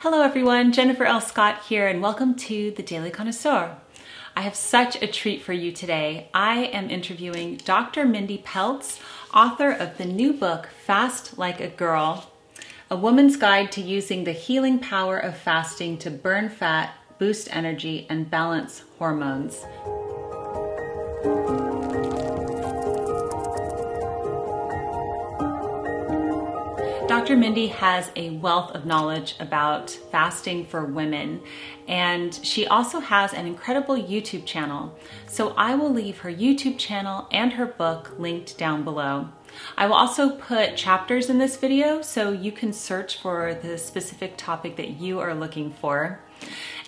Hello everyone, Jennifer L. Scott here and welcome to the Daily Connoisseur. I have such a treat for you today. I am interviewing Dr. Mindy Pelz, author of the new book, Fast Like a Girl, A Woman's Guide to Using the Healing Power of Fasting to Burn Fat, Boost Energy, and Balance Hormones. Dr. Mindy has a wealth of knowledge about fasting for women, and she also has an incredible YouTube channel. So I will leave her YouTube channel and her book linked down below. I will also put chapters in this video so you can search for the specific topic that you are looking for.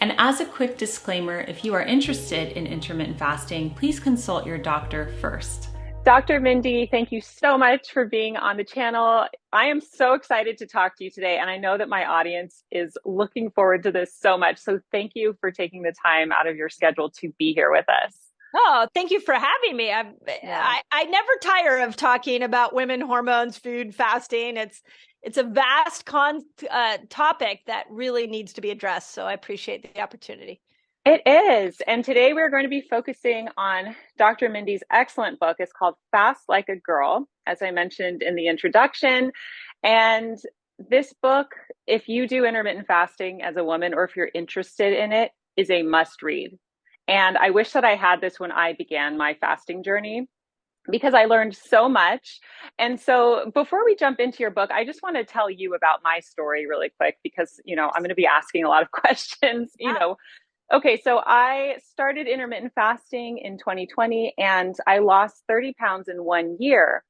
And as a quick disclaimer, if you are interested in intermittent fasting, please consult your doctor first. Dr. Mindy, thank you so much for being on the channel. I am so excited to talk to you today, and I know that my audience is looking forward to this so much. So thank you for taking the time out of your schedule to be here with us. Oh, thank you for having me. I never tire of talking about women, hormones, food, fasting. It's a vast topic that really needs to be addressed. So I appreciate the opportunity. It is. And today we're going to be focusing on Dr. Mindy's excellent book. It's called Fast Like a Girl, as I mentioned in the introduction. And this book, if you do intermittent fasting as a woman, or if you're interested in it, is a must read. And I wish that I had this when I began my fasting journey, because I learned so much. And so before we jump into your book, I just want to tell you about my story really quick, because, I'm going to be asking a lot of questions, Okay, so I started intermittent fasting in 2020 and I lost 30 pounds in 1 year.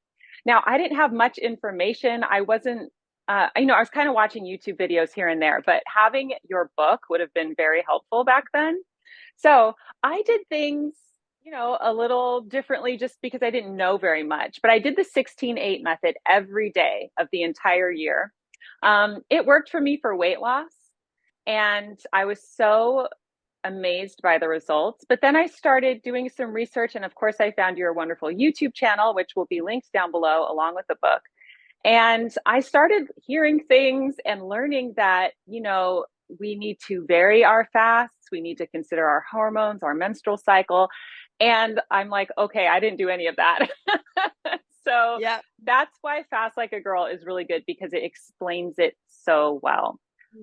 Now, I didn't have much information. I wasn't, I was kind of watching YouTube videos here and there, but having your book would have been very helpful back then. So I did things, a little differently just because I didn't know very much, but I did the 16-8 method every day of the entire year. It worked for me for weight loss, and I was so amazed by the results. But then I started doing some research, and of course I found your wonderful YouTube channel, which will be linked down below along with the book. And I started hearing things and learning that, we need to vary our fasts. We need to consider our hormones, our menstrual cycle. And I'm like, okay, I didn't do any of that. So yeah, that's why Fast Like a Girl is really good, because it explains it so well.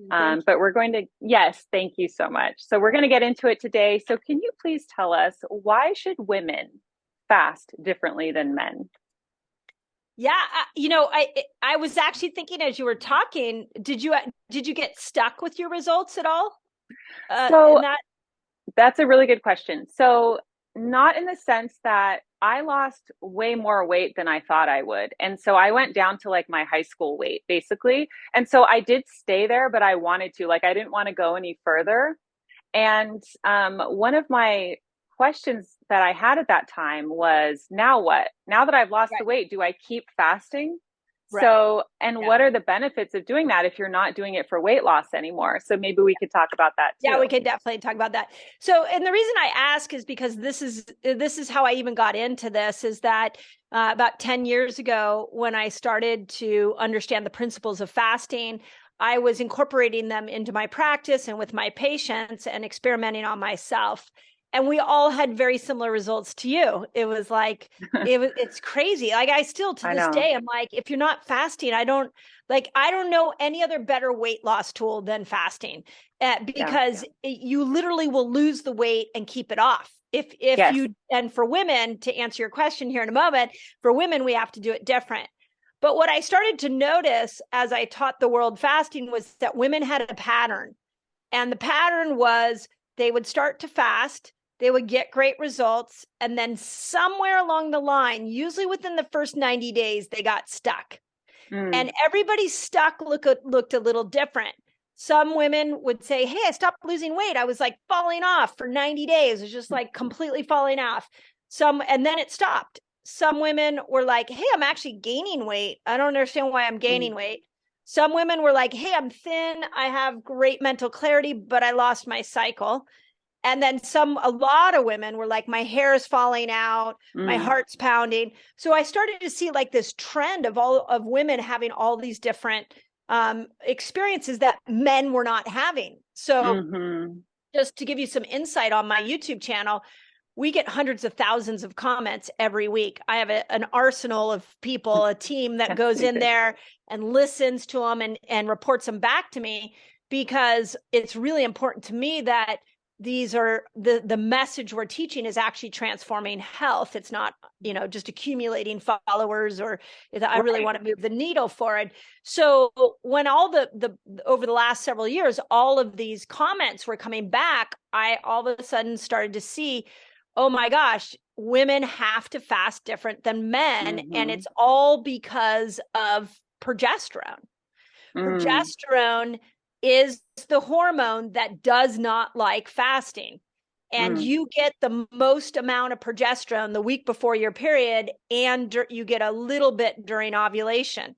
But we're going to, yes, thank you so much. So we're going to get into it today. So can you please tell us, why should women fast differently than men? Yeah, I was actually thinking as you were talking, did you get stuck with your results at all? That's a really good question. So not in the sense that I lost way more weight than I thought I would. And so I went down to like my high school weight, basically. And so I did stay there, but I wanted to, I didn't want to go any further. And one of my questions that I had at that time was, now what? Now that I've lost the weight, do I keep fasting? Right. So, what are the benefits of doing that if you're not doing it for weight loss anymore? So maybe we could talk about that too. Yeah, we could definitely talk about that. So, and the reason I ask is because this is how I even got into this, is that about 10 years ago, when I started to understand the principles of fasting, I was incorporating them into my practice and with my patients and experimenting on myself. And we all had very similar results to you. It was like, it's crazy. Like I still, to this day, I'm like, if you're not fasting, I don't know any other better weight loss tool than fasting, because you literally will lose the weight and keep it off. And for women, to answer your question here in a moment, for women, we have to do it different. But what I started to notice as I taught the world fasting was that women had a pattern. And the pattern was they would start to fast, they would get great results, and then somewhere along the line, usually within the first 90 days, they got stuck. And everybody's stuck looked a little different. Some women would say, hey, I stopped losing weight. I was like falling off for 90 days. It was just like completely falling off. And then it stopped. Some women were like, hey, I'm actually gaining weight. I don't understand why I'm gaining weight. Some women were like, hey, I'm thin. I have great mental clarity, but I lost my cycle. And then a lot of women were like, my hair is falling out, my heart's pounding. So I started to see like this trend of women having all these different experiences that men were not having. So just to give you some insight on my YouTube channel, we get hundreds of thousands of comments every week. I have an arsenal of people, a team that goes in there and listens to them and reports them back to me, because it's really important to me that these are the message we're teaching is actually transforming health. It's not, just accumulating followers, or I really want to move the needle forward. So when all the over the last several years, all of these comments were coming back, I all of a sudden started to see, oh my gosh, women have to fast different than men. And it's all because of progesterone. Progesterone is the hormone that does not like fasting. And you get the most amount of progesterone the week before your period, and you get a little bit during ovulation.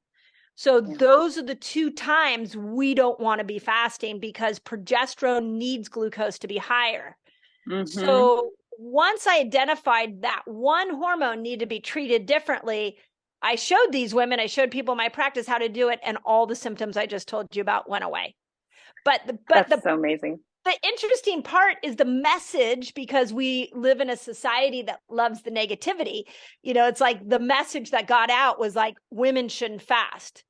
So those are the two times we don't want to be fasting, because progesterone needs glucose to be higher. So once I identified that one hormone needed to be treated differently, I showed these women, I showed people in my practice how to do it, and all the symptoms I just told you about went away. That's so amazing. The interesting part is the message, because we live in a society that loves the negativity. It's like the message that got out was like, women shouldn't fast.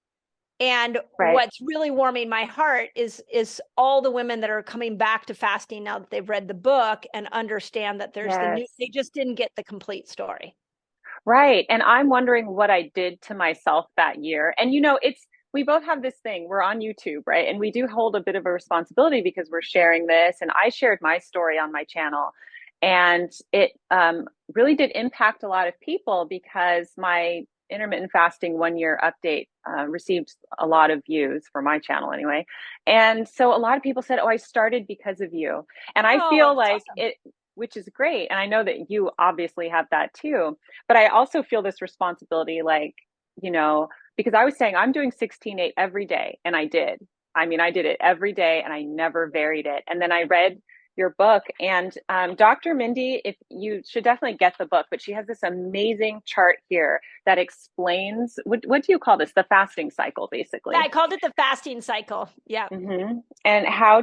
And what's really warming my heart is all the women that are coming back to fasting now that they've read the book and understand that there's the new, they just didn't get the complete story. Right. And I'm wondering what I did to myself that year. And we both have this thing, we're on YouTube, right? And we do hold a bit of a responsibility because we're sharing this. And I shared my story on my channel, and it really did impact a lot of people, because my intermittent fasting 1-year update received a lot of views for my channel anyway. And so a lot of people said, oh, I started because of you. And I feel like awesome. Which is great. And I know that you obviously have that too, but I also feel this responsibility, like, because I was saying I'm doing 16/8 every day. And I did. I did it every day, and I never varied it. And then I read your book, and Dr. Mindy, if you should definitely get the book, but she has this amazing chart here that explains, what do you call this? The fasting cycle, basically. Yeah, I called it the fasting cycle. Yeah. And how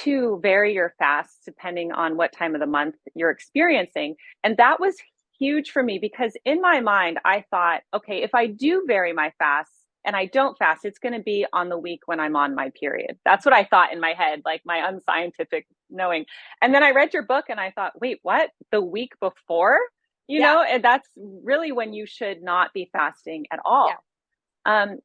to vary your fasts depending on what time of the month you're experiencing. And that was huge for me, because in my mind, I thought, okay, if I do vary my fasts and I don't fast, it's going to be on the week when I'm on my period. That's what I thought in my head, like my unscientific knowing. And then I read your book and I thought, wait, what? The week before? And that's really when you should not be fasting at all.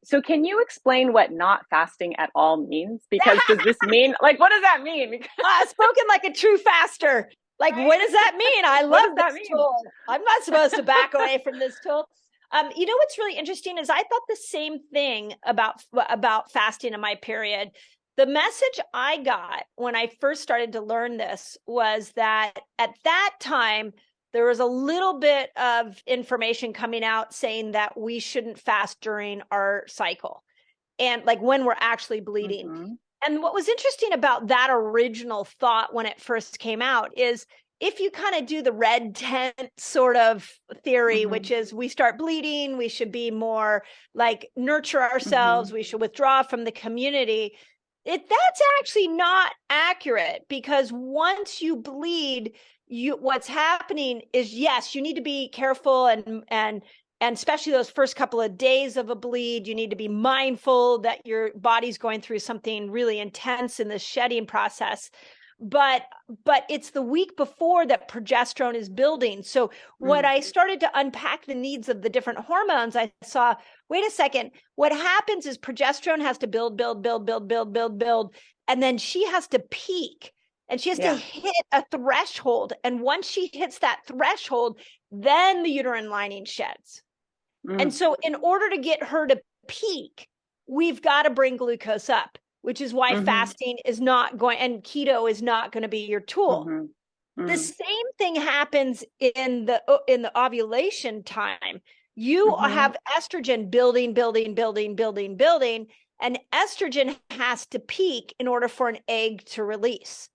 So can you explain what not fasting at all means? Because does this mean, like, what does that mean? Spoken like a true faster. Like, what does that mean? I love this tool. I'm not supposed to back away from this tool. What's really interesting is I thought the same thing about fasting in my period. The message I got when I first started to learn this was that at that time, there was a little bit of information coming out saying that we shouldn't fast during our cycle, and like when we're actually bleeding. And what was interesting about that original thought when it first came out is, if you kind of do the red tent sort of theory, which is we start bleeding, we should be more like nurture ourselves, we should withdraw from the community. That's actually not accurate, because once you bleed, what's happening is, yes, you need to be careful, and especially those first couple of days of a bleed, you need to be mindful that your body's going through something really intense in the shedding process. But it's the week before that progesterone is building. So when I started to unpack the needs of the different hormones, I saw, wait a second, what happens is progesterone has to build, and then she has to peak. And she has to hit a threshold. And once she hits that threshold, then the uterine lining sheds. And so in order to get her to peak, we've got to bring glucose up, which is why fasting is not going, and keto is not going to be your tool. The same thing happens in the ovulation time. You have estrogen building, and estrogen has to peak in order for an egg to release.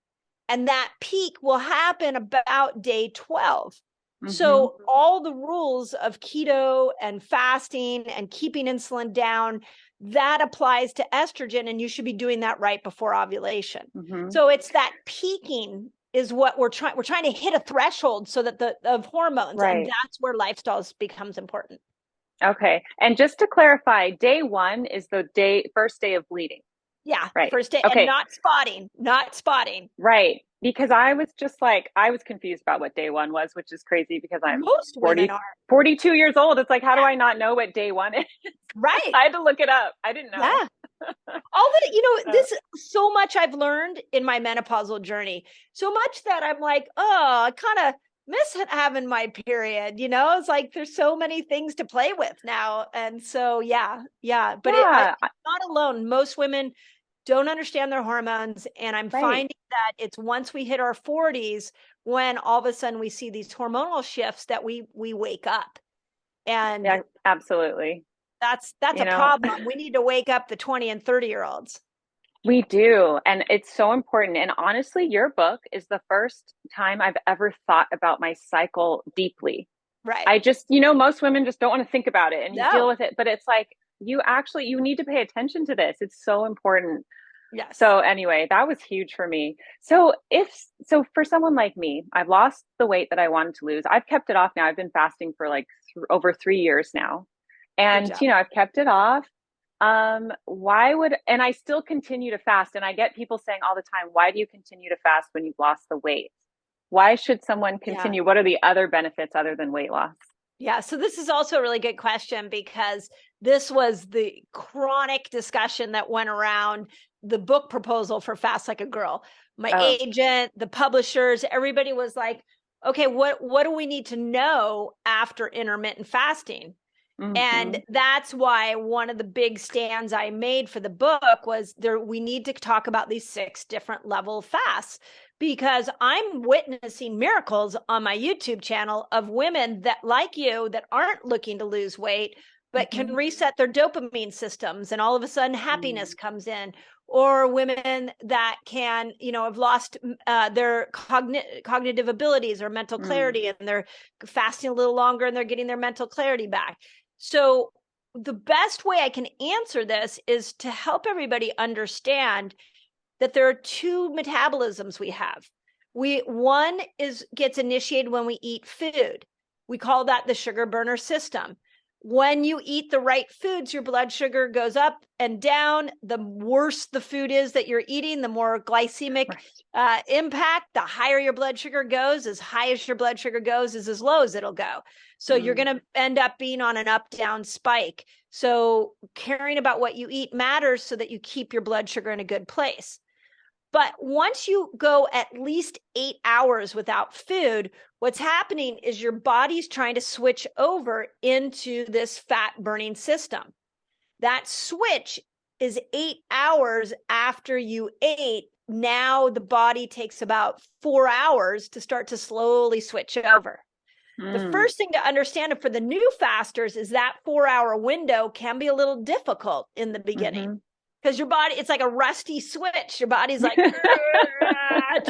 And that peak will happen about day 12. So all the rules of keto and fasting and keeping insulin down, that applies to estrogen, and you should be doing that right before ovulation. Mm-hmm. So it's that peaking is what we're trying to hit a threshold so that of hormones, Right. and that's where lifestyles becomes important. Okay. And just to clarify, day 1 is the first day of bleeding. Yeah. Right. First day. Okay. And not spotting. Right. Because I was confused about what day 1 was, which is crazy because I'm 42 years old. It's like, how do I not know what day 1 is? Right. I had to look it up. I didn't know. Yeah. All that, this so much I've learned in my menopausal journey, so much that I'm like, oh, I kind of miss having my period, it's like, there's so many things to play with now. And so, yeah. But I'm not alone. Most women don't understand their hormones. And I'm finding that it's once we hit our 40s, when all of a sudden we see these hormonal shifts, that we wake up. And yeah, absolutely. That's a problem. We need to wake up the 20 and 30-year-olds. We do. And it's so important. And honestly, your book is the first time I've ever thought about my cycle deeply. Right. I just, most women just don't want to think about it and you deal with it. But it's like, you need to pay attention to this. It's so important. Yes. So anyway, that was huge for me. So for someone like me, I've lost the weight that I wanted to lose. I've kept it off now. I've been fasting for like over 3 years now. And, I've kept it off. And I still continue to fast. And I get people saying all the time, why do you continue to fast when you've lost the weight? Why should someone continue? What are the other benefits other than weight loss? Yeah. So this is also a really good question, because this was the chronic discussion that went around the book proposal for Fast Like a Girl. My agent, the publishers, everybody was like, okay, what do we need to know after intermittent fasting? Mm-hmm. And that's why one of the big stands I made for the book was we need to talk about these 6 different level fasts, because I'm witnessing miracles on my YouTube channel of women that, like you, that aren't looking to lose weight, but can reset their dopamine systems, and all of a sudden happiness comes in. Or women that can, have lost their cognitive abilities or mental clarity, and they're fasting a little longer and they're getting their mental clarity back. So the best way I can answer this is to help everybody understand that there are 2 metabolisms we have. One gets initiated when we eat food. We call that the sugar burner system. When you eat the right foods, your blood sugar goes up and down. The worse the food is that you're eating, the more glycemic impact, the higher your blood sugar goes. As high as your blood sugar goes is as low as it'll go. So you're going to end up being on an up-down spike. So caring about what you eat matters so that you keep your blood sugar in a good place. But once you go at least 8 hours without food, what's happening is your body's trying to switch over into this fat burning system. That switch is 8 hours after you ate. Now the body takes about 4 hours to start to slowly switch over. The first thing to understand for the new fasters is that 4-hour window can be a little difficult in the beginning. Because your body, it's like a rusty switch. Your body's like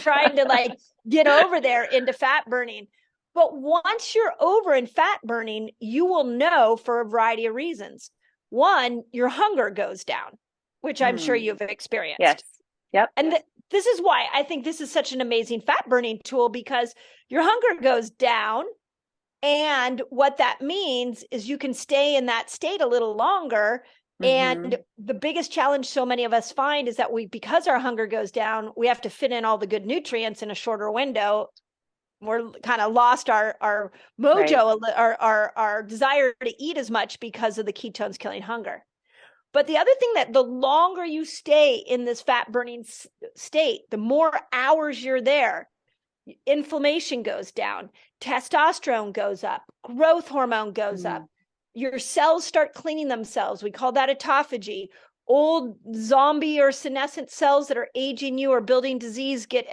trying to get over there into fat burning. But once you're over in fat burning, you will know for a variety of reasons. One, your hunger goes down, which I'm sure you've experienced. Yes. Yep. And this is why I think this is such an amazing fat burning tool, because your hunger goes down. And what that means is you can stay in that state a little longer. And the biggest challenge so many of us find is that because our hunger goes down, we have to fit in all the good nutrients in a shorter window. We're kind of lost our mojo, our desire to eat as much because of the ketones killing hunger. But the other thing, that the longer you stay in this fat burning state, the more hours you're there, inflammation goes down, testosterone goes up, growth hormone goes up. Your cells start cleaning themselves. We call that autophagy. Old zombie or senescent cells that are aging you or building disease get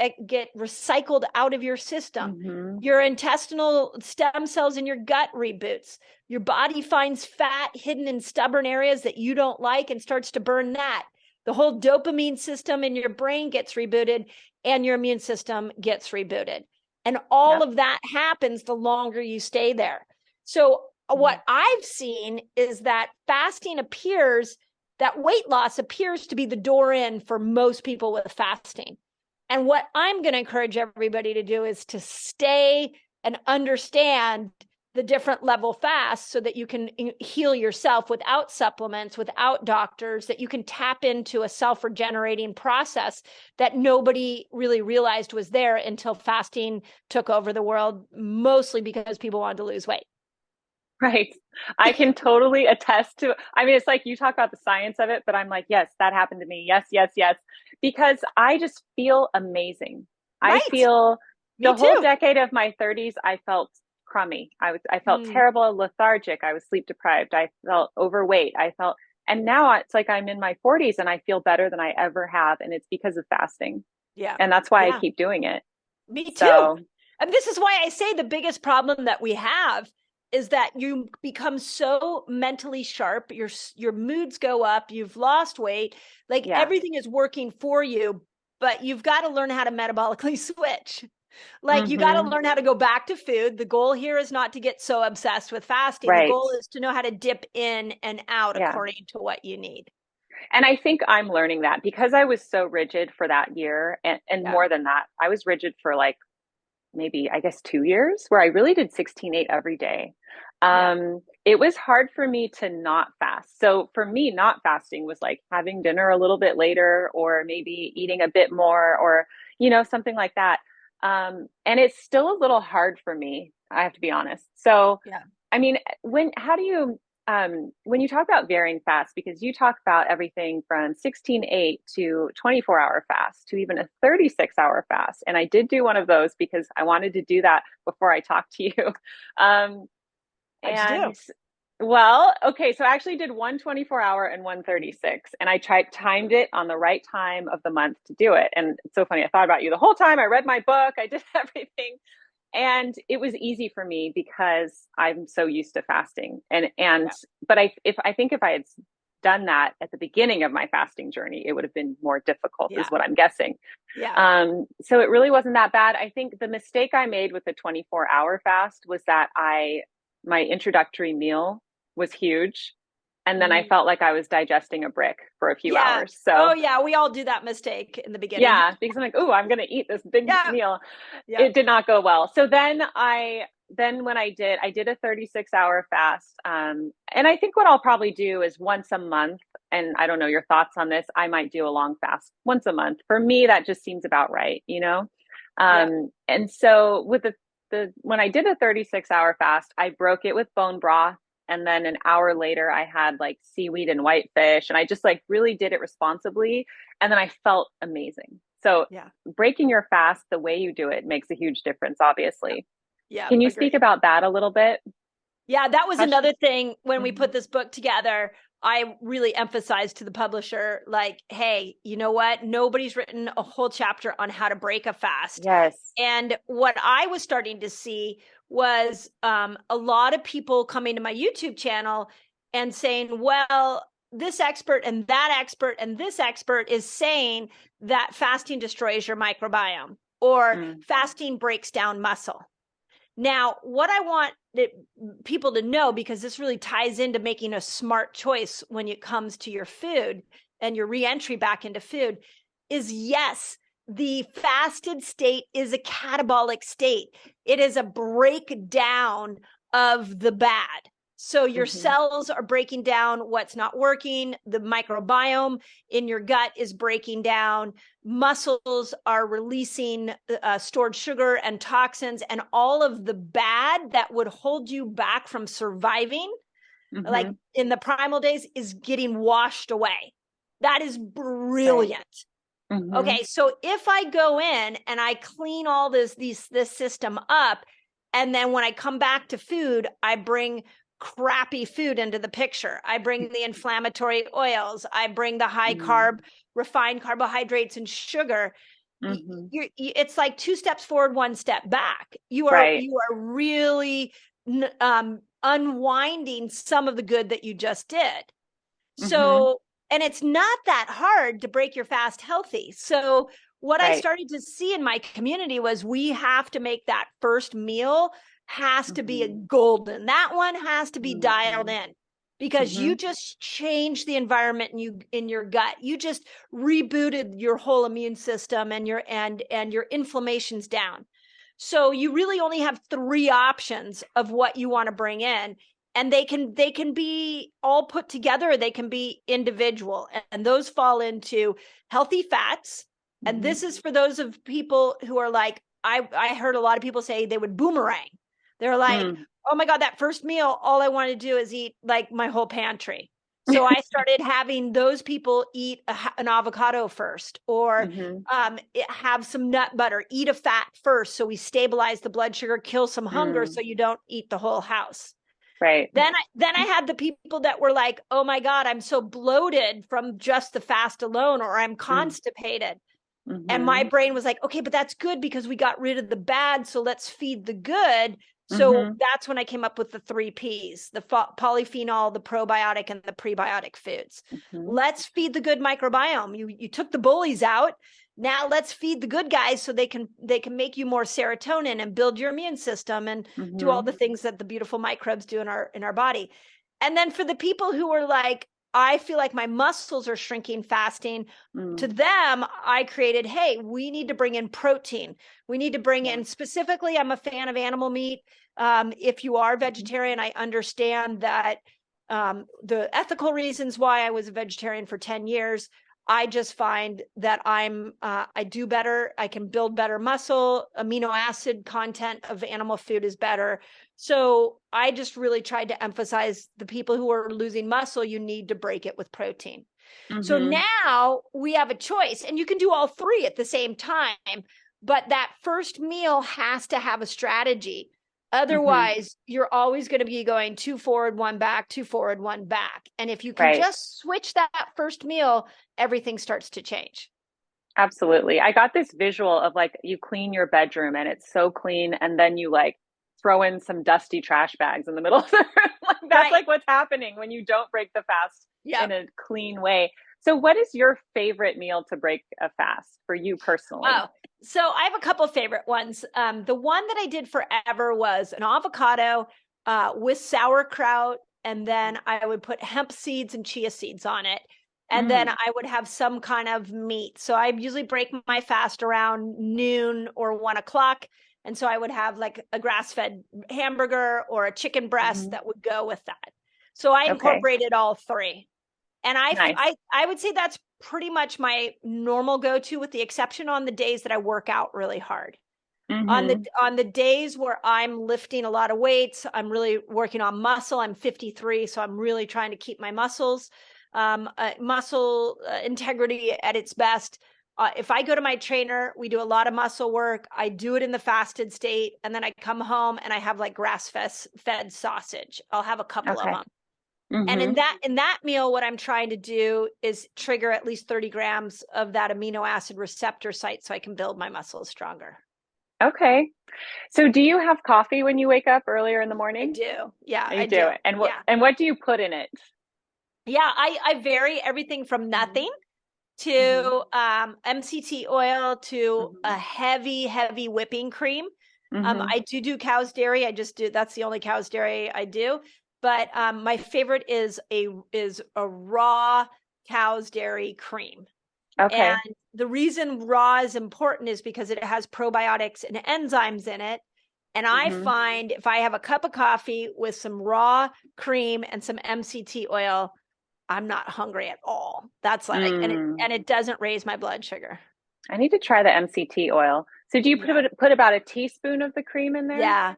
recycled out of your system. Your intestinal stem cells in your gut reboots. Your body finds fat hidden in stubborn areas that you don't like and starts to burn that. The whole dopamine system in your brain gets rebooted, and your immune system gets rebooted. And all of that happens the longer you stay there. So what I've seen is that fasting appears that weight loss appears to be the door in for most people with fasting. And what I'm going to encourage everybody to do is to stay and understand the different level fasts so that you can heal yourself without supplements, without doctors, that you can tap into a self-regenerating process that nobody really realized was there until fasting took over the world, mostly because people wanted to lose weight. Right. I can totally attest to, I mean, it's like you talk about the science of it, but I'm like, yes, that happened to me. Yes, yes, yes. Because I just feel amazing. I Right. feel Me the whole too. decade of my 30s, I felt crummy. I felt terrible, lethargic. I was sleep deprived. I felt overweight. And now it's like I'm in my 40s and I feel better than I ever have. And it's because of fasting. Yeah. And that's why I Yeah. keep doing it. Me too. So, And this is why I say the biggest problem that we have is that you become so mentally sharp, your moods go up, you've lost weight, like everything is working for you, but you've got to learn how to metabolically switch. Like you got to learn how to go back to food. The goal here is not to get so obsessed with fasting. right. The goal is to know how to dip in and out according to what you need. And I think I'm learning that because I was so rigid for that year and more than that, I was rigid for like maybe, I guess, 2 years where I really did 16/8 every day. It was hard for me to not fast. So for me, not fasting was like having dinner a little bit later or maybe eating a bit more or, something like that. And it's still a little hard for me, I have to be honest. So, I mean, when you talk about varying fasts, because you talk about everything from 16/8 to 24-hour fast to even a 36-hour fast. And I did do one of those because I wanted to do that before I talked to you. And well, okay, so I actually did one 24-hour and one 36, and I timed it on the right time of the month to do it. And it's so funny. I thought about you the whole time. I read my book. I did everything. And it was easy for me because I'm so used to fasting. But I think if I had done that at the beginning of my fasting journey, it would have been more difficult, is what I'm guessing. So it really wasn't that bad. I think the mistake I made with the 24-hour fast was that my introductory meal was huge. And then I felt like I was digesting a brick for a few hours. So, we all do that mistake in the beginning. Yeah, because I'm like, oh, I'm going to eat this big meal. It did not go well. So then when I did a 36-hour fast. And I think what I'll probably do is once a month, and I don't know your thoughts on this, I might do a long fast once a month. For me, that just seems about right, And so with when I did a 36-hour fast, I broke it with bone broth. And then an hour later, I had like seaweed and whitefish, and I just like really did it responsibly. And then I felt amazing. So breaking your fast the way you do it makes a huge difference, obviously. Can you speak about that a little bit? Yeah, that was another thing when we put this book together. I really emphasized to the publisher, like, hey, you know what? Nobody's written a whole chapter on how to break a fast. Yes. And what I was starting to see was a lot of people coming to my YouTube channel and saying, well, this expert and that expert and this expert is saying that fasting destroys your microbiome or fasting breaks down muscle. Now, what I want people to know, because this really ties into making a smart choice when it comes to your food and your reentry back into food, is yes, the fasted state is a catabolic state. It is a breakdown of the bad. So your cells are breaking down what's not working. The microbiome in your gut is breaking down. Muscles are releasing stored sugar and toxins, and all of the bad that would hold you back from surviving, like in the primal days, is getting washed away. That is brilliant. Right. Okay, so if I go in and I clean all this system up, and then when I come back to food, I bring crappy food into the picture. I bring the inflammatory oils. I bring the high carb, refined carbohydrates and sugar. It's like 2 steps forward, 1 step back. You are really unwinding some of the good that you just did. So, and it's not that hard to break your fast healthy. So what I started to see in my community was we have to make that first meal has to be a golden. That one has to be dialed in, because Mm-hmm. you just changed the environment in your gut. You just rebooted your whole immune system, and your inflammation's down. So you really only have three options of what you want to bring in, and they can be all put together, or they can be individual, and those fall into healthy fats. And Mm-hmm. this is for those of people who are like, I heard a lot of people say they would boomerang. They're like, Mm. oh my God, that first meal, all I want to do is eat like my whole pantry. So I started having those people eat an avocado first, or Mm-hmm. have some nut butter, eat a fat first. So we stabilize the blood sugar, kill some hunger, Mm. so you don't eat the whole house. Right. Then I had the people that were like, oh my God, I'm so bloated from just the fast alone, or I'm Mm. constipated. And my Mm-hmm. brain was like, okay, but that's good because we got rid of the bad. So let's feed the good. So Mm-hmm. that's when I came up with the three P's: the polyphenol, the probiotic, and the prebiotic foods. Mm-hmm. Let's feed the good microbiome. You took the bullies out. Now let's feed the good guys so they can make you more serotonin and build your immune system and do all Mm-hmm. the things that the beautiful microbes do in our body. And then for the people who are like, I feel like my muscles are shrinking fasting, to Mm. them, I created, hey, we need to bring in protein. We need to bring Yeah. in, specifically, I'm a fan of animal meat. If you are Mm-hmm. vegetarian, I understand that the ethical reasons why I was a vegetarian for 10 years. I just find that I do better. I can build better muscle. Amino acid content of animal food is better. So I just really tried to emphasize the people who are losing muscle, you need to break it with protein. So Mm-hmm. now we have a choice, and you can do all three at the same time, but that first meal has to have a strategy. Mm-hmm. Otherwise, you're always going to be going two forward, one back, two forward, one back. And if you can Right. just switch that first meal, everything starts to change. Absolutely. I got this visual of like you clean your bedroom and it's so clean, and then you like throw in some dusty trash bags in the middle of the room. Like that's Right. like what's happening when you don't break the fast in Yep. a clean way. So what is your favorite meal to break a fast for you personally? Oh, so I have a couple of favorite ones. The one that I did forever was an avocado with sauerkraut, and then I would put hemp seeds and chia seeds on it. And then Mm. I would have some kind of meat. So I usually break my fast around noon or 1 o'clock. And so I would have like a grass-fed hamburger or a chicken breast Hmm. that would go with that. So I Okay. incorporated all three. And Nice. I would say that's pretty much my normal go-to, with the exception on the days that I work out really hard. Hmm. On the days where I'm lifting a lot of weights, I'm really working on muscle. I'm 53, so I'm really trying to keep my muscle integrity at its best. If I go to my trainer, we do a lot of muscle work. I do it in the fasted state, and then I come home and I have like grass-fed sausage. I'll have a couple of Okay. them. And Hmm. in that meal, what I'm trying to do is trigger at least 30 grams of that amino acid receptor site so I can build my muscles stronger. Okay. So do you have coffee when you wake up earlier in the I morning? do. Yeah, You I do do. it. And Yeah. what do you put in it? Yeah, I vary everything from Hmm. nothing Hmm. to MCT oil to a Hmm. heavy whipping cream. Hmm. I do cow's dairy. That's the only cow's dairy I do. But my favorite is a raw cow's dairy cream. And Okay. the reason raw is important is because it has probiotics and enzymes in it. And I Hmm. find if I have a cup of coffee with some raw cream and some MCT oil, I'm not hungry at all. That's like, Mm. and it doesn't raise my blood sugar. I need to try the MCT oil. So do you Yeah. put about a teaspoon of the cream in there? Yeah.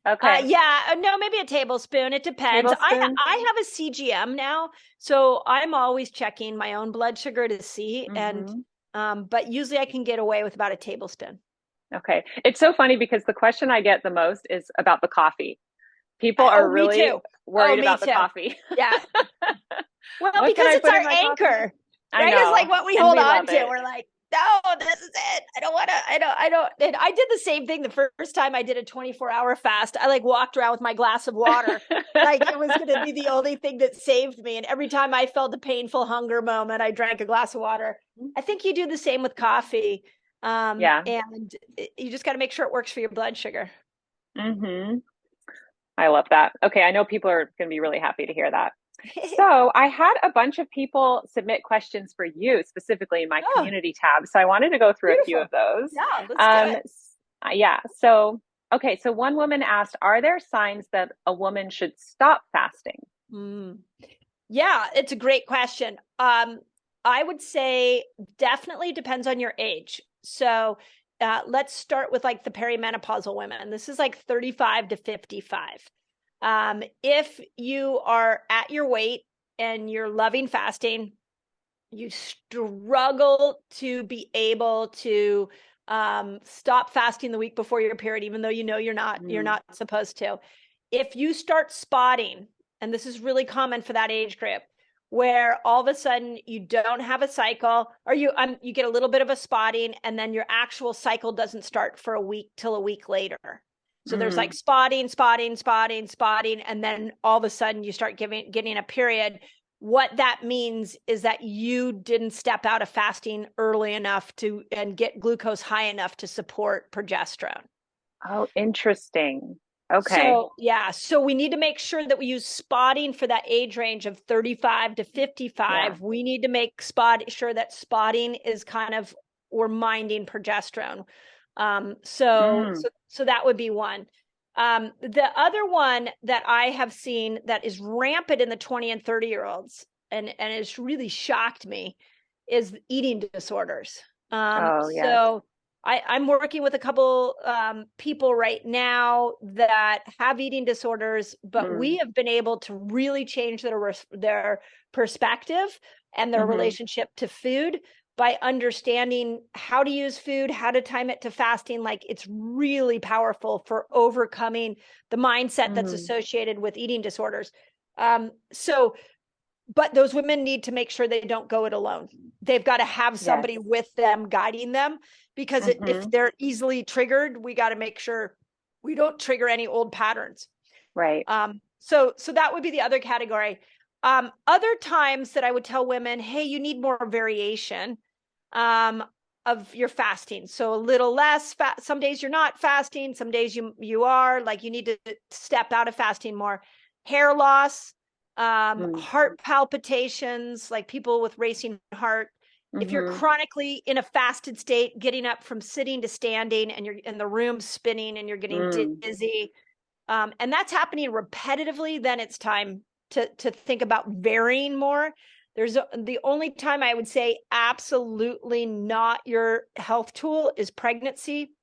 Okay. Yeah, no, maybe a tablespoon. It depends. Tablespoon? I have a CGM now, so I'm always checking my own blood sugar to see, and Hmm. but usually I can get away with about a tablespoon. Okay. It's so funny because the question I get the most is about the coffee. People are Oh, me really too. Oh, worried me about the too. coffee. Yeah. Well, What can because I it's put in our my coffee? anchor, I right? It's like know. what we And hold we on love to. it. We're like, no, this is it. I don't want to, I don't. And I did the same thing the first time I did a 24-hour fast. I like walked around with my glass of water. Like it was going to be the only thing that saved me. And every time I felt a painful hunger moment, I drank a glass of water. I think you do the same with coffee. Yeah. And you just got to make sure it works for your blood sugar. Hmm. I love that. Okay, I know people are going to be really happy to hear that. So I had a bunch of people submit questions for you specifically in my Oh, community tab. So I wanted to go through a few of beautiful. those. Yeah, let's do Um, it. yeah. So, okay. So one woman asked, are there signs that a woman should stop fasting? Mm. Yeah, it's a great question. I would say definitely depends on your age. So let's start with like the perimenopausal women. This is like 35 to 55. If you are at your weight and you're loving fasting, you struggle to be able to stop fasting the week before your period, even though you know you're not supposed to. If you start spotting, and this is really common for that age group, where all of a sudden you don't have a cycle, or you get a little bit of a spotting, and then your actual cycle doesn't start for a week till a week later. So there's like spotting, and then all of a sudden you start getting a period. What that means is that you didn't step out of fasting early enough and get glucose high enough to support progesterone. Oh, interesting. Okay. So, yeah, so we need to make sure that we use spotting for that age range of 35 to 55. Yeah. We need to make sure that spotting is kind of, we're minding progesterone. So that would be one. The other one that I have seen that is rampant in the 20 and 30-year-olds, and it's really shocked me, is eating disorders. Oh, yes. So I'm working with a couple people right now that have eating disorders, but we have been able to really change their perspective and their relationship to food by understanding how to use food, how to time it to fasting. Like, it's really powerful for overcoming the mindset that's associated with eating disorders. But those women need to make sure they don't go it alone. They've got to have somebody Yes. with them guiding them, because if they're easily triggered, we got to make sure we don't trigger any old patterns. Right. So that would be the other category. Other times that I would tell women, hey, you need more variation of your fasting. So a little less some days you're not fasting, some days you are. Like, you need to step out of fasting more. Hair loss, heart palpitations, like people with racing heart. If you're chronically in a fasted state, getting up from sitting to standing, and you're in the room spinning and you're getting dizzy, and that's happening repetitively, then it's time to think about varying more. The only time I would say absolutely not your health tool is pregnancy.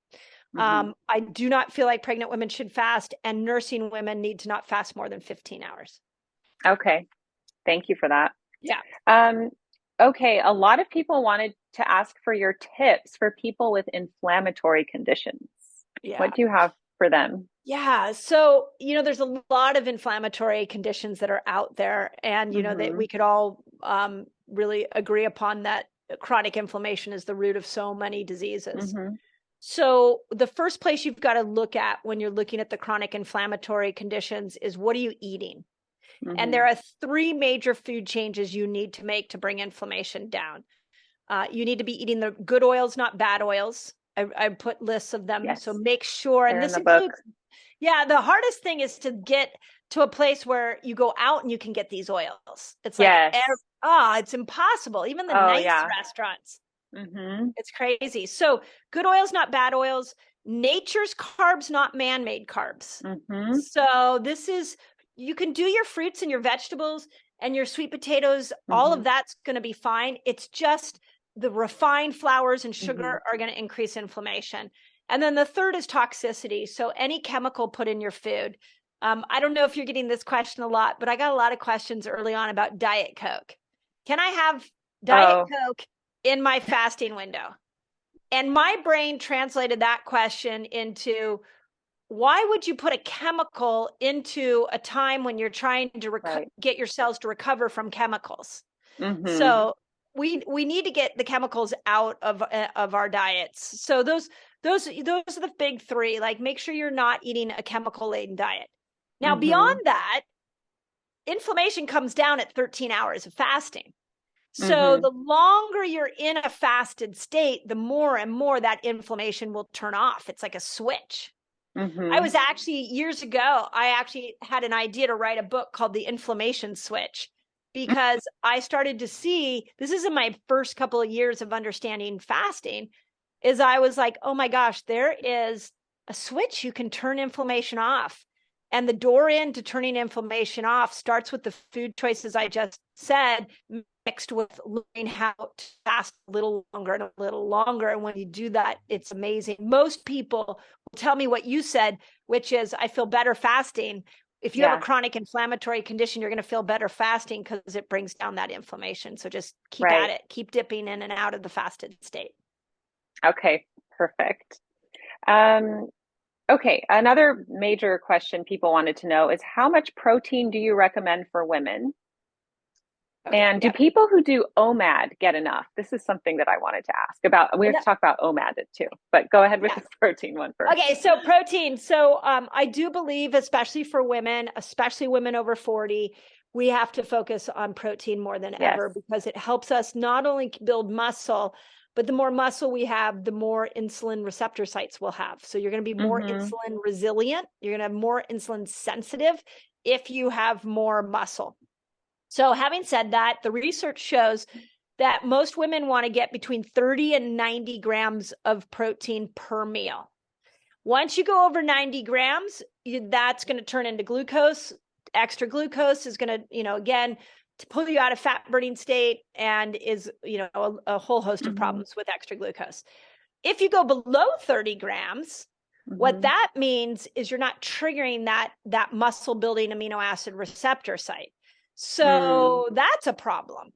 I do not feel like pregnant women should fast, and nursing women need to not fast more than 15 hours. Okay. Thank you for that. Yeah. Okay. A lot of people wanted to ask for your tips for people with inflammatory conditions. Yeah. What do you have for them? Yeah. So, there's a lot of inflammatory conditions that are out there, and, that we could all really agree upon that chronic inflammation is the root of so many diseases. So the first place you've got to look at when you're looking at the chronic inflammatory conditions is, what are you eating? And there are 3 major food changes you need to make to bring inflammation down. You need to be eating the good oils, not bad oils. I put lists of them. Yes. So make sure, and this includes, the hardest thing is to get to a place where you go out and you can get these oils. It's like, it's impossible. Even the nice restaurants. It's crazy. So good oils, not bad oils. Nature's carbs, not man-made carbs. So this is, you can do your fruits and your vegetables and your sweet potatoes. All of that's going to be fine. It's just the refined flours and sugar are going to increase inflammation. And then the third is toxicity. So any chemical put in your food. I don't know if you're getting this question a lot, but I got a lot of questions early on about Diet Coke. Can I have Diet Coke in my fasting window? And my brain translated that question into, why would you put a chemical into a time when you're trying to get your cells to recover from chemicals? So we need to get the chemicals out of our diets. So those are the big 3. Like, make sure you're not eating a chemical laden diet. Now, beyond that, inflammation comes down at 13 hours of fasting. So the longer you're in a fasted state, the more and more that inflammation will turn off. It's like a switch. I Mm-hmm. was actually years ago, I actually had an idea to write a book called The Inflammation Switch, because I started to see, this is in my first couple of years of understanding fasting, is I was like, oh my gosh, there is a switch you can turn inflammation off. And the door into turning inflammation off starts with the food choices I just said, mixed with learning how to fast a little longer and a little longer. And when you do that, it's amazing. Most people will tell me what you said, which is, I feel better fasting. If you have a Yeah. chronic inflammatory condition, you're going to feel better fasting because it brings down that inflammation. So just keep at Right. it, keep dipping in and out of the fasted state. Okay. Perfect. Um, okay. Another major question people wanted to know is how much protein do you recommend for women? Okay. And do Yep. people who do OMAD get enough? This is something that I wanted to ask about. We have to No, talk about OMAD too, but go ahead with yeah. the protein one first. Okay, so protein. So I do believe, especially for women, especially women over 40, we have to focus on protein more than Yes. ever, because it helps us not only build muscle, but the more muscle we have, the more insulin receptor sites we'll have. So you're going to be more Mm-hmm. insulin resilient. You're going to have more insulin sensitive if you have more muscle. So having said that, the research shows that most women want to get between 30 and 90 grams of protein per meal. Once you go over 90 grams, that's going to turn into glucose. Extra glucose is going to, again, to pull you out of fat burning state, and is, a whole host of Mm-hmm. problems with extra glucose. If you go below 30 grams, what Mm-hmm. that means is you're not triggering that muscle building amino acid receptor site. Mm. So that's a problem.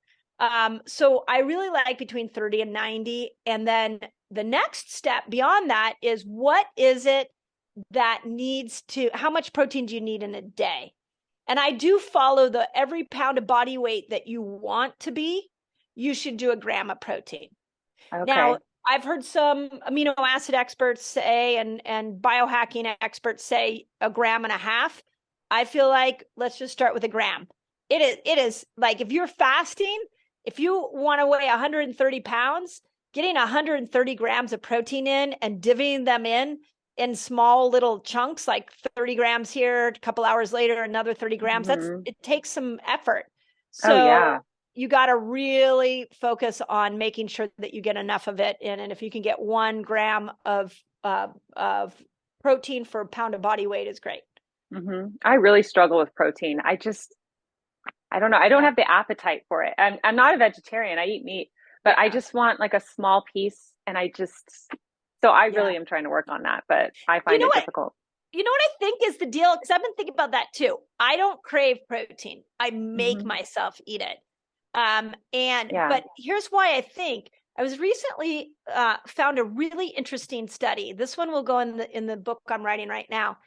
So I really like between 30 and 90. And then the next step beyond that is, what is it that needs to, how much protein do you need in a day? And I do follow the every pound of body weight that you want to be, you should do a gram of protein. Now, Okay. I've heard some amino acid experts say, and biohacking experts say, a gram and a half. I feel like let's just start with a gram. It is like, if you're fasting, if you want to weigh 130 pounds, getting 130 grams of protein in and divvying them in small little chunks, like 30 grams here, a couple hours later, another 30 grams, Mm-hmm. it takes some effort. Oh yeah. So you got to really focus on making sure that you get enough of it in. And if you can get 1 gram of protein for a pound of body weight, is great. Mm-hmm. I really struggle with protein. I don't know. I don't Yeah. have the appetite for it. I'm not a vegetarian. I eat meat, but I Yeah. just want like a small piece, and so I Yeah. really am trying to work on that, but I You find know it what? difficult. You know what I think is the deal? Because I've been thinking about that too. I don't crave protein. I make Hmm. myself eat it. Yeah. But here's why I think. I was recently found a really interesting study. This one will go in the book I'm writing right now.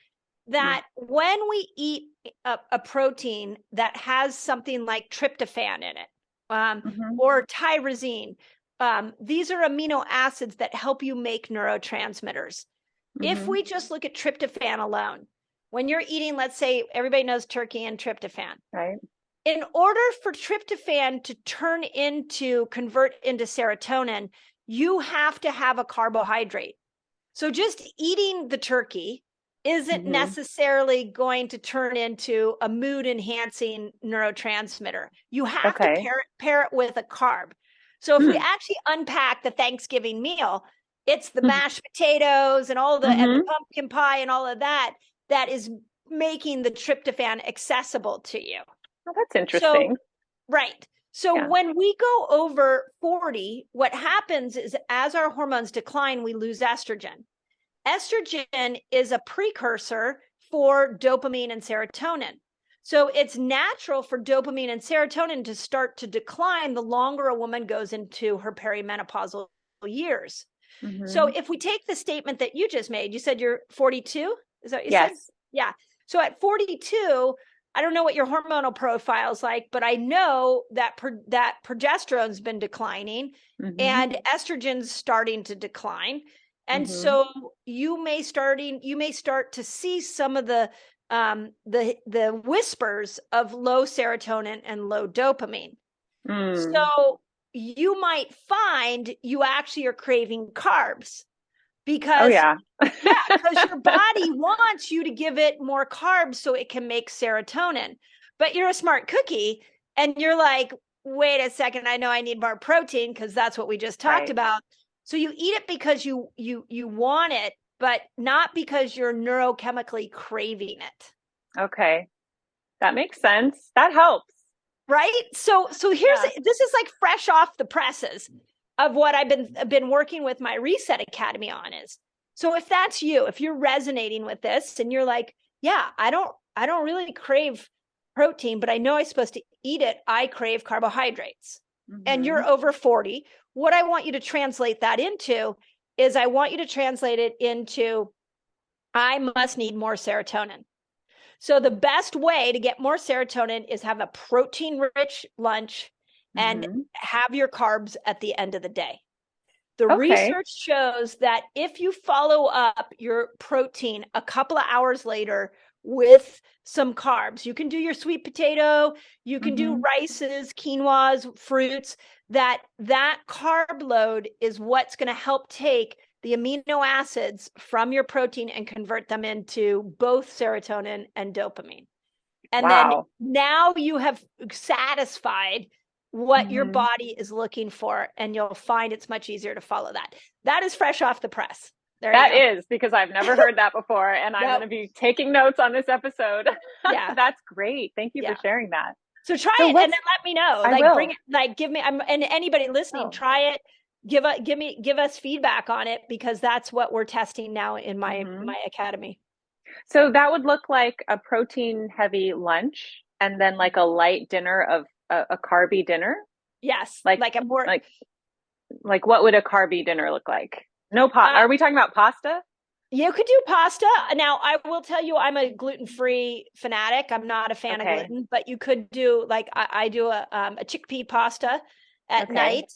That when we eat a protein that has something like tryptophan in it, Mm-hmm. or tyrosine, these are amino acids that help you make neurotransmitters. If Hmm. we just look at tryptophan alone, when you're eating, let's say everybody knows turkey and tryptophan. Right. In order for tryptophan to convert into serotonin, you have to have a carbohydrate. So just eating the turkey isn't Hmm. necessarily going to turn into a mood enhancing neurotransmitter. You have to Okay. pair it with a carb. So if we Hmm. actually unpack the Thanksgiving meal, it's the mashed potatoes and and the Hmm. pumpkin pie and all of that is making the tryptophan accessible to you. Well, that's interesting. So, right. So Yeah. when we go over 40, what happens is, as our hormones decline, we lose estrogen. Estrogen is a precursor for dopamine and serotonin. So it's natural for dopamine and serotonin to start to decline the longer a woman goes into her perimenopausal years. So Hmm. if we take the statement that you just made, you said you're 42. Is that what you said? Yes. Yeah. So at 42, I don't know what your hormonal profile is like, but I know that that progesterone's been declining Hmm. and estrogen's starting to decline. And Hmm. so you may start to see some of the whispers of low serotonin and low dopamine. Mm. So you might find you actually are craving carbs, Oh because yeah. yeah, because your body wants you to give it more carbs so it can make serotonin. But you're a smart cookie and you're like, wait a second, I know I need more protein because that's what we just talked about. So you eat it because you want it, but not because you're neurochemically craving it. Okay. That makes sense. That helps. Right? So here's this is like fresh off the presses of what I've been working with my Reset Academy on is. So if that's you, if you're resonating with this and you're like, yeah, I don't really crave protein, but I know I'm supposed to eat it. I crave carbohydrates. And you're over 40. What I want you to translate that into is I want you to translate it into I must need more serotonin. So the best way to get more serotonin is have a protein-rich lunch and have your carbs at the end of the day. The research shows that if you follow up your protein a couple of hours later with some carbs, you can do your sweet potato, you can do rices, quinoas, fruits, that carb load is what's going to help take the amino acids from your protein and convert them into both serotonin and dopamine. And then now you have satisfied what your body is looking for, and you'll find it's much easier to follow that. That is fresh off the press. That is, because I've never heard that before, and I'm going to be taking notes on this episode. Yeah. That's great. Thank you for sharing that. So try it and then let me know. Like bring it, like give me, and anybody listening, try it. Give us feedback on it, because that's what we're testing now in my academy. So that would look like a protein heavy lunch and then like a light dinner of a carby dinner. Yes. Like a more like what would a carby dinner look like? No pasta. Are we talking about pasta? You could do pasta. Now, I will tell you, I'm a gluten-free fanatic. I'm not a fan of gluten, but you could do like I do a chickpea pasta at night.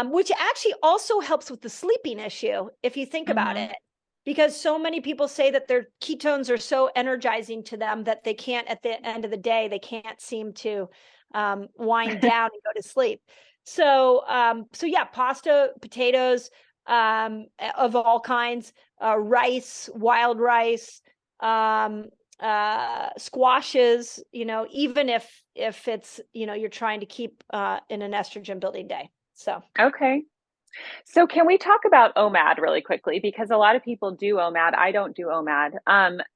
Which actually also helps with the sleeping issue, if you think about it, because so many people say that their ketones are so energizing to them that they can't, at the end of the day, they can't seem to wind down and go to sleep. So yeah, pasta, potatoes of all kinds, rice, wild rice, squashes, even if it's, you're trying to keep in an estrogen building day. So, So can we talk about OMAD really quickly? Because a lot of people do OMAD. I don't do OMAD.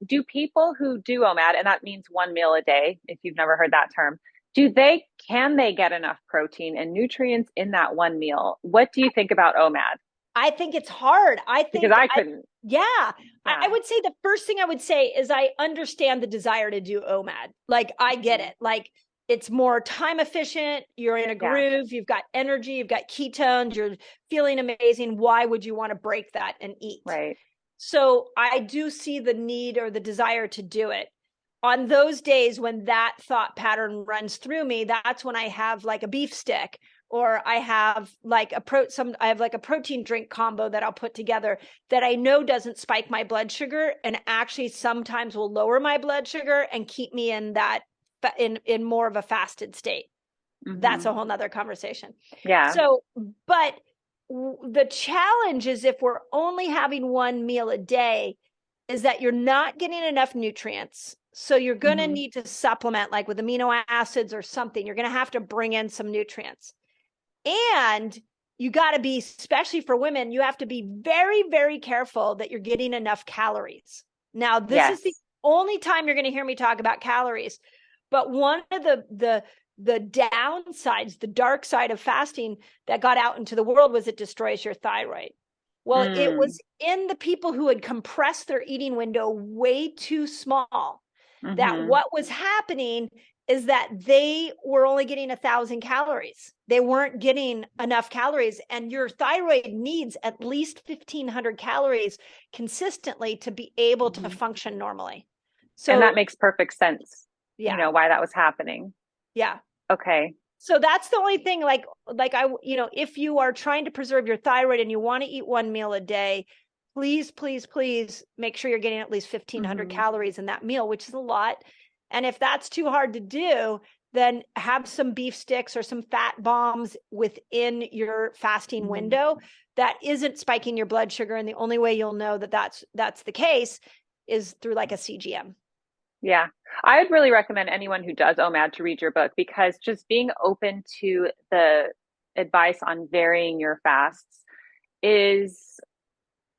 Do people who do OMAD, and that means one meal a day, if you've never heard that term, can they get enough protein and nutrients in that one meal? What do you think about OMAD? I think it's hard. Because I couldn't. I would say the first thing I would say is I understand the desire to do OMAD. Like, I get it. Like, it's more time efficient. You're in a groove. You've got energy. You've got ketones. You're feeling amazing. Why would you want to break that and eat? Right. So I do see the need or the desire to do it. On those days when that thought pattern runs through me, that's when I have like a beef stick, or I have like a protein drink combo that I'll put together that I know doesn't spike my blood sugar and actually sometimes will lower my blood sugar and keep me in that in more of a fasted state. That's a whole nother conversation. Yeah. So, but the challenge is if we're only having one meal a day, is that you're not getting enough nutrients. So you're going to need to supplement, like with amino acids or something. You're going to have to bring in some nutrients. And you got to be, especially for women, you have to be very, very careful that you're getting enough calories. Now, this is the only time you're going to hear me talk about calories. But one of the downsides, the dark side of fasting that got out into the world was it destroys your thyroid. Well, it was in the people who had compressed their eating window way too small that what was happening is that they were only getting 1,000 calories. They weren't getting enough calories, and your thyroid needs at least 1,500 calories consistently to be able to function normally. So, and that makes perfect sense. Yeah. You know, why that was happening. Yeah. Okay. So that's the only thing, like if you are trying to preserve your thyroid and you want to eat one meal a day, please, please, please make sure you're getting at least 1,500 calories in that meal, which is a lot. And if that's too hard to do, then have some beef sticks or some fat bombs within your fasting window that isn't spiking your blood sugar. And the only way you'll know that that's the case is through like a CGM. Yeah. I would really recommend anyone who does OMAD to read your book, because just being open to the advice on varying your fasts is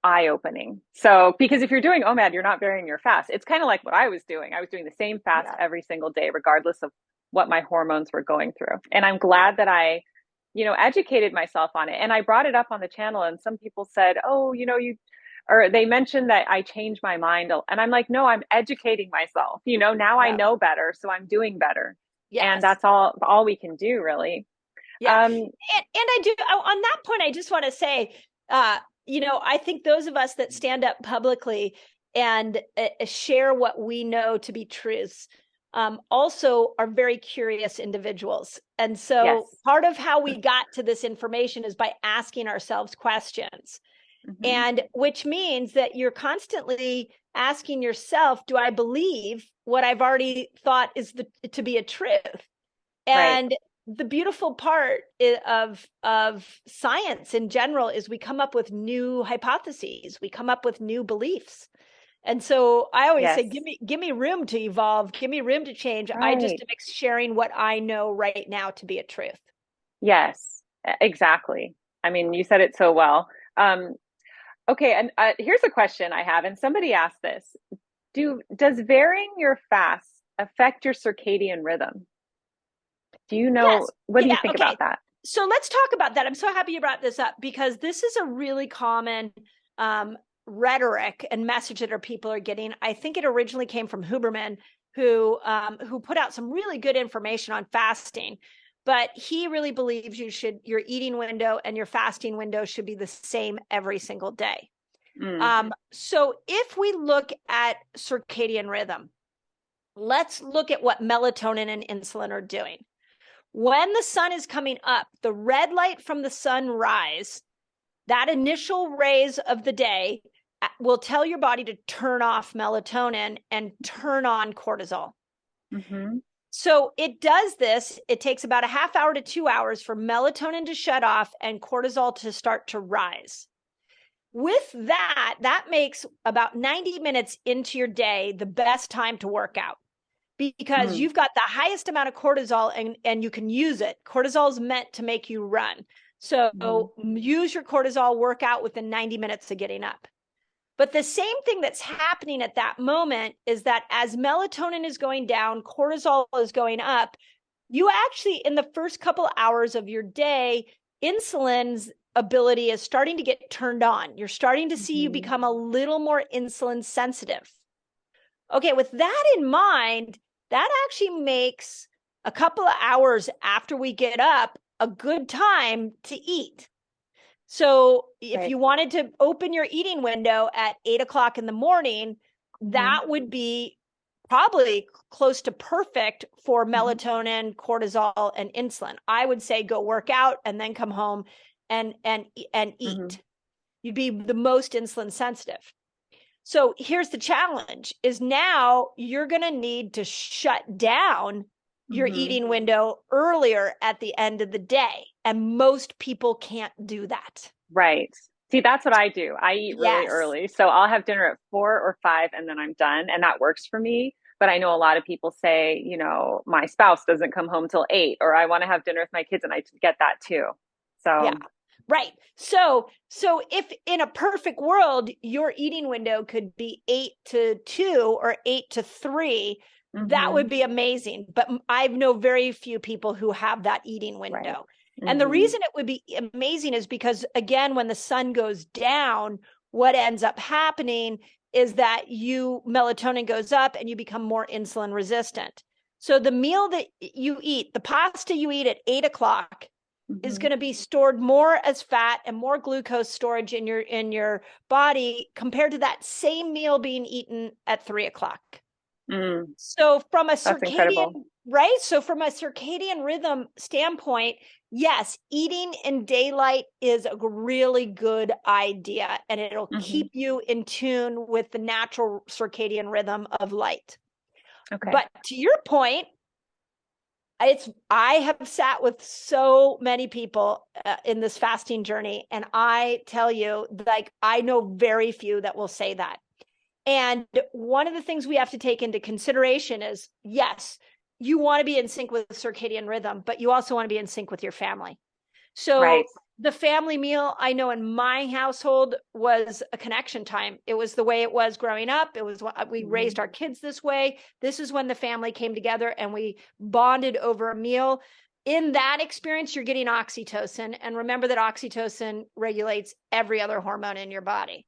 eye-opening. So, because if you're doing OMAD, you're not varying your fast. It's kind of like what I was doing. I was doing the same fast every single day, regardless of what my hormones were going through. And I'm glad that I, educated myself on it. And I brought it up on the channel, and some people said, oh, or they mentioned that I changed my mind. And I'm like, no, I'm educating myself. Now I know better, so I'm doing better. Yes. And that's all we can do, really. Yeah. And I do, on that point, I just want to say, I think those of us that stand up publicly and share what we know to be truths also are very curious individuals. And so part of how we got to this information is by asking ourselves questions. And which means that you're constantly asking yourself, do I believe what I've already thought is to be a truth? And the beautiful part of science in general is we come up with new hypotheses. We come up with new beliefs. And so I always say, give me room to evolve. Give me room to change. I just am sharing what I know right now to be a truth. Yes, exactly. I mean, you said it so well. Okay. And here's a question I have. And somebody asked this, does varying your fast affect your circadian rhythm? Do you know, what do you think about that? So let's talk about that. I'm so happy you brought this up, because this is a really common rhetoric and message that our people are getting. I think it originally came from Huberman, who put out some really good information on fasting. But he really believes your eating window and your fasting window should be the same every single day. So if we look at circadian rhythm, let's look at what melatonin and insulin are doing. When the sun is coming up, the red light from the sunrise, that initial rays of the day will tell your body to turn off melatonin and turn on cortisol. So it does this. It takes about a half hour to 2 hours for melatonin to shut off and cortisol to start to rise. With that makes about 90 minutes into your day the best time to work out, because you've got the highest amount of cortisol and you can use it. Cortisol is meant to make you run. So use your cortisol, workout within 90 minutes of getting up. But the same thing that's happening at that moment is that as melatonin is going down, cortisol is going up. You actually, in the first couple hours of your day, insulin's ability is starting to get turned on. You're starting to see you become a little more insulin sensitive. Okay, with that in mind, that actually makes a couple of hours after we get up a good time to eat. So if you wanted to open your eating window at 8 o'clock in the morning, that would be probably close to perfect for melatonin, cortisol, and insulin. I would say go work out and then come home and eat. You'd be the most insulin sensitive. So here's the challenge is now you're going to need to shut down your eating window earlier at the end of the day. And most people can't do that. Right. See, that's what I do. I eat really early. So I'll have dinner at 4 or 5 and then I'm done. And that works for me. But I know a lot of people say, my spouse doesn't come home till 8, or I want to have dinner with my kids, and I get that too. So right. So if in a perfect world, your eating window could be 8 to 2 or 8 to 3, that would be amazing. But I know very few people who have that eating window. And the reason it would be amazing is because, again, when the sun goes down, what ends up happening is that melatonin goes up and you become more insulin resistant. So the meal that you eat, the pasta you eat at 8 o'clock is going to be stored more as fat and more glucose storage in your body compared to that same meal being eaten at 3 o'clock. So from a circadian, right? So from a circadian rhythm standpoint, yes, eating in daylight is a really good idea, and it'll keep you in tune with the natural circadian rhythm of light. Okay. But to your point, I have sat with so many people in this fasting journey, and I tell you, like, I know very few that will say that. And one of the things we have to take into consideration is, yes, you want to be in sync with circadian rhythm, but you also want to be in sync with your family. So Right. the family meal, I know in my household, was a connection time. It was the way it was growing up. It was what we raised our kids this way. This is when the family came together and we bonded over a meal. In that experience, you're getting oxytocin. And remember that oxytocin regulates every other hormone in your body.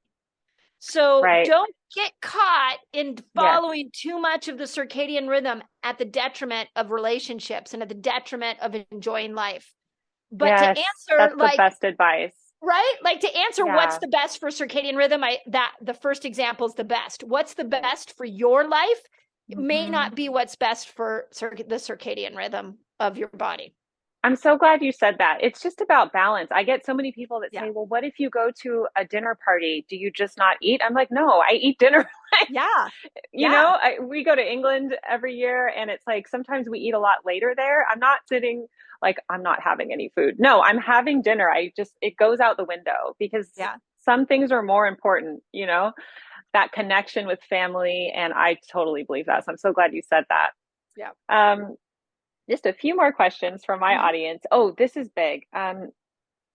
So Right. don't get caught in Yes. following too much of the circadian rhythm at the detriment of relationships and at the detriment of enjoying life. But to Yes. answer, That's the like, best advice. right? Like, to answer what's Yeah. the best for circadian rhythm, the first example is the best. What's the best for your life may not be what's best for the circadian rhythm of your body. I'm so glad you said that. It's just about balance. I get so many people that Yeah. say, well, what if you go to a dinner party? Do you just not eat? I'm like, no, I eat dinner. Yeah. You know, we go to England every year, and it's like sometimes we eat a lot later there. I'm not sitting like I'm not having any food. No, I'm having dinner. It goes out the window because some things are more important, you know, that connection with family. And I totally believe that. So I'm so glad you said that. Yeah. Just a few more questions from my audience. Oh, this is big.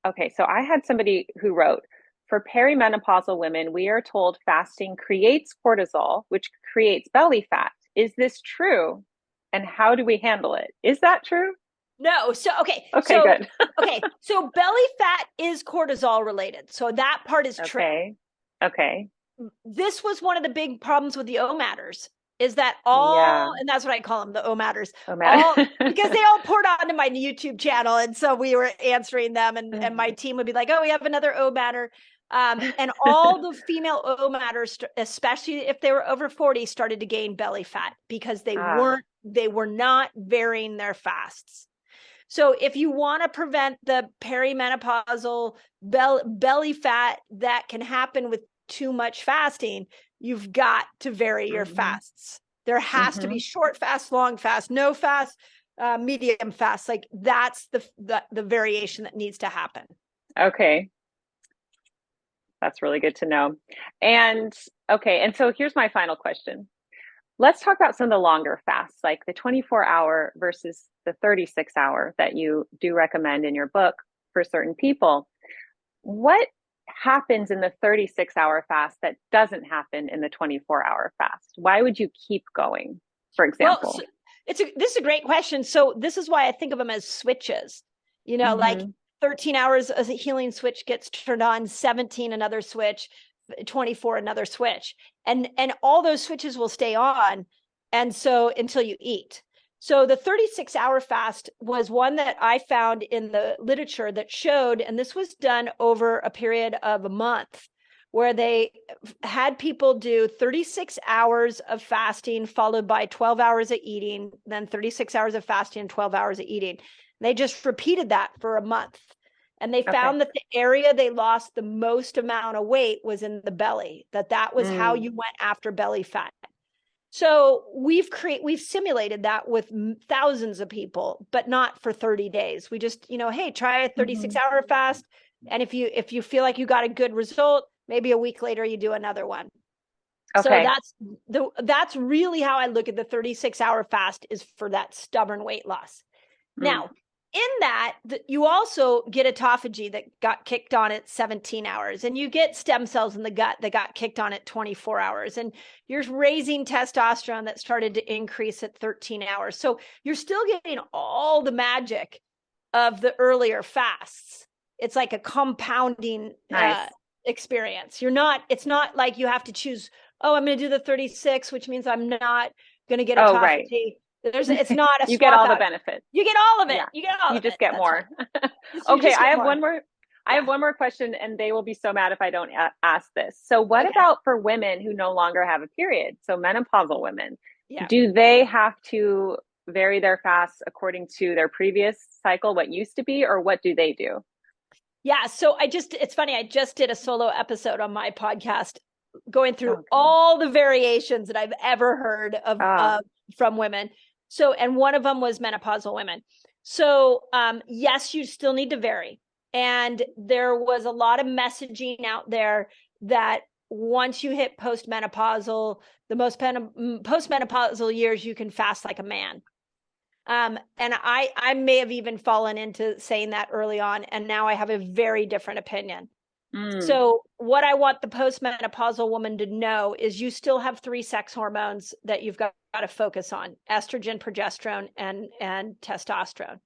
Okay, so I had somebody who wrote, for perimenopausal women, we are told fasting creates cortisol, which creates belly fat. Is this true? And how do we handle it? Is that true? No. So, okay. Okay, so, good. okay. So belly fat is cortisol related. So that part is true. Okay. This was one of the big problems with the OMADers. Is that and that's what I call them, the OMADers, because they all poured onto my YouTube channel. And so we were answering them, and my team would be like, oh, we have another OMADer. And all the female OMADers, especially if they were over 40, started to gain belly fat because they were not varying their fasts. So if you want to prevent the perimenopausal belly fat that can happen with too much fasting, you've got to vary your fasts. There has to be short fast, long fast, no fast, medium fast. Like, that's the variation that needs to happen. Okay. That's really good to know. And okay, and so here's my final question. Let's talk about some of the longer fasts, like the 24-hour versus the 36-hour that you do recommend in your book for certain people. What happens in the 36-hour fast that doesn't happen in the 24-hour fast? Why would you keep going, for example? Well, this is a great question. So this is why I think of them as switches. You know, like 13 hours as a healing switch gets turned on, 17 another switch, 24 another switch, and all those switches will stay on, and so until you eat. So the 36-hour fast was one that I found in the literature that showed, and this was done over a period of a month, where they had people do 36 hours of fasting followed by 12 hours of eating, then 36 hours of fasting and 12 hours of eating. They just repeated that for a month. And they found that the area they lost the most amount of weight was in the belly, that was how you went after belly fat. So we've simulated that with thousands of people, but not for 30 days. We just, hey, try a 36-hour fast. And if you feel like you got a good result, maybe a week later you do another one. Okay. So that's really how I look at the 36-hour fast, is for that stubborn weight loss. Now, in that, you also get autophagy that got kicked on at 17 hours, and you get stem cells in the gut that got kicked on at 24 hours, and you're raising testosterone that started to increase at 13 hours. So you're still getting all the magic of the earlier fasts. It's like a compounding experience. It's not like you have to choose, I'm going to do the 36, which means I'm not going to get autophagy. Right. It's not a you get all the benefits. You get all of it. Yeah. You get all of it. You just get more. Okay, I have one more. I have one more question, and they will be so mad if I don't ask this. So what about for women who no longer have a period? So menopausal women, do they have to vary their fasts according to their previous cycle, what used to be, or what do they do? Yeah. So it's funny. I just did a solo episode on my podcast going through all the variations that I've ever heard of from women. So, and one of them was menopausal women. So, yes, you still need to vary. And there was a lot of messaging out there that once you hit postmenopausal, the postmenopausal years, you can fast like a man. And I may have even fallen into saying that early on, and now I have a very different opinion. So what I want the postmenopausal woman to know is you still have 3 sex hormones that you've got to focus on: estrogen, progesterone, and testosterone.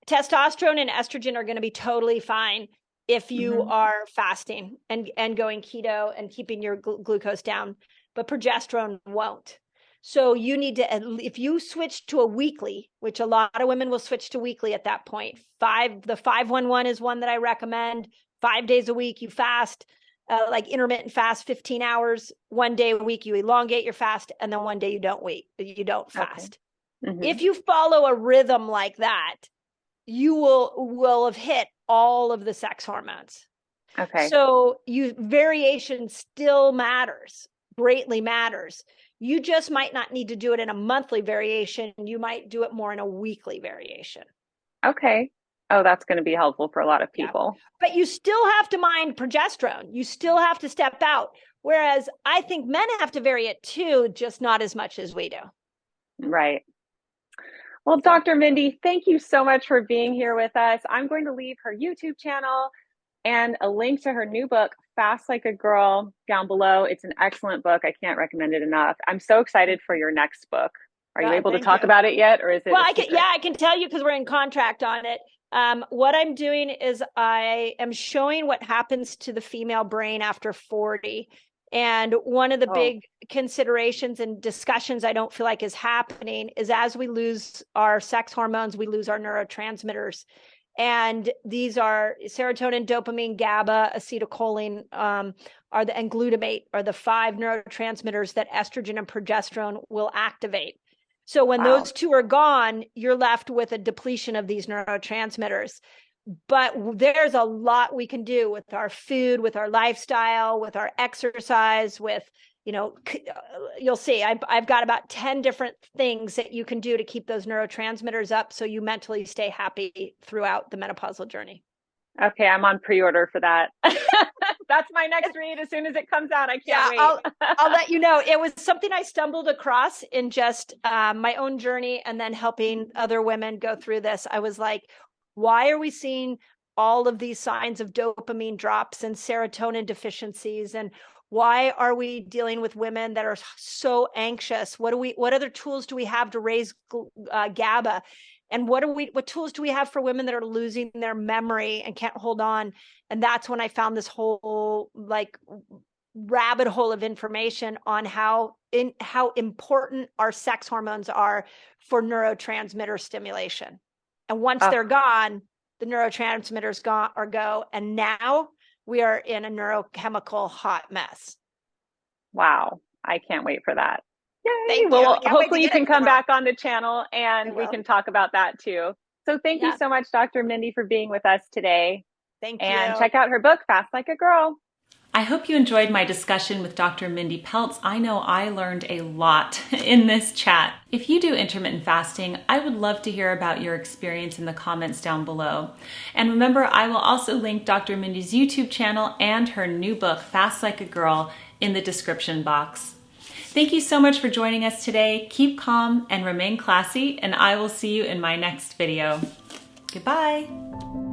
Testosterone and estrogen are going to be totally fine if you are fasting and going keto and keeping your glucose down, but progesterone won't. So you need to, if you switch to a weekly, which a lot of women will switch to weekly at that point, the 5-1-1 is one that I recommend. 5 days a week you fast, like intermittent fast, 15 hours. 1 day a week you elongate your fast, and then 1 day you don't fast. Okay. If you follow a rhythm like that, you will have hit all of the sex hormones. Okay. So variation still matters, greatly matters. You just might not need to do it in a monthly variation. You might do it more in a weekly variation. Okay. Oh, that's going to be helpful for a lot of people. Yeah. But you still have to mind progesterone. You still have to step out. Whereas I think men have to vary it too, just not as much as we do. Right. Well, Dr. Mindy, thank you so much for being here with us. I'm going to leave her YouTube channel and a link to her new book, Fast Like a Girl, down below. It's an excellent book. I can't recommend it enough. I'm so excited for your next book. Are you able to talk about it yet, or is it? Well, I can tell you because we're in contract on it. What I'm doing is I am showing what happens to the female brain after 40. And one of the big considerations and discussions I don't feel like is happening is as we lose our sex hormones, we lose our neurotransmitters. And these are serotonin, dopamine, GABA, acetylcholine, and glutamate are the 5 neurotransmitters that estrogen and progesterone will activate. So when those 2 are gone, you're left with a depletion of these neurotransmitters. But there's a lot we can do with our food, with our lifestyle, with our exercise, with, you'll see, I've got about 10 different things that you can do to keep those neurotransmitters up so you mentally stay happy throughout the menopausal journey. Okay, I'm on pre-order for that. That's my next read as soon as it comes out. I can't wait. I'll let you know. It was something I stumbled across in just my own journey and then helping other women go through this. I was like, why are we seeing all of these signs of dopamine drops and serotonin deficiencies? And why are we dealing with women that are so anxious? What other tools do we have to raise GABA? And what tools do we have for women that are losing their memory and can't hold on? And that's when I found this whole rabbit hole of information on how important our sex hormones are for neurotransmitter stimulation. And once they're gone, the neurotransmitters go. And now we are in a neurochemical hot mess. Wow. I can't wait for that. Yay. Well, hopefully you can come back on the channel and we can talk about that too. So thank you so much, Dr. Mindy, for being with us today. Thank you. And check out her book, Fast Like a Girl. I hope you enjoyed my discussion with Dr. Mindy Pelz. I know I learned a lot in this chat. If you do intermittent fasting, I would love to hear about your experience in the comments down below. And remember, I will also link Dr. Mindy's YouTube channel and her new book, Fast Like a Girl, in the description box. Thank you so much for joining us today. Keep calm and remain classy, and I will see you in my next video. Goodbye.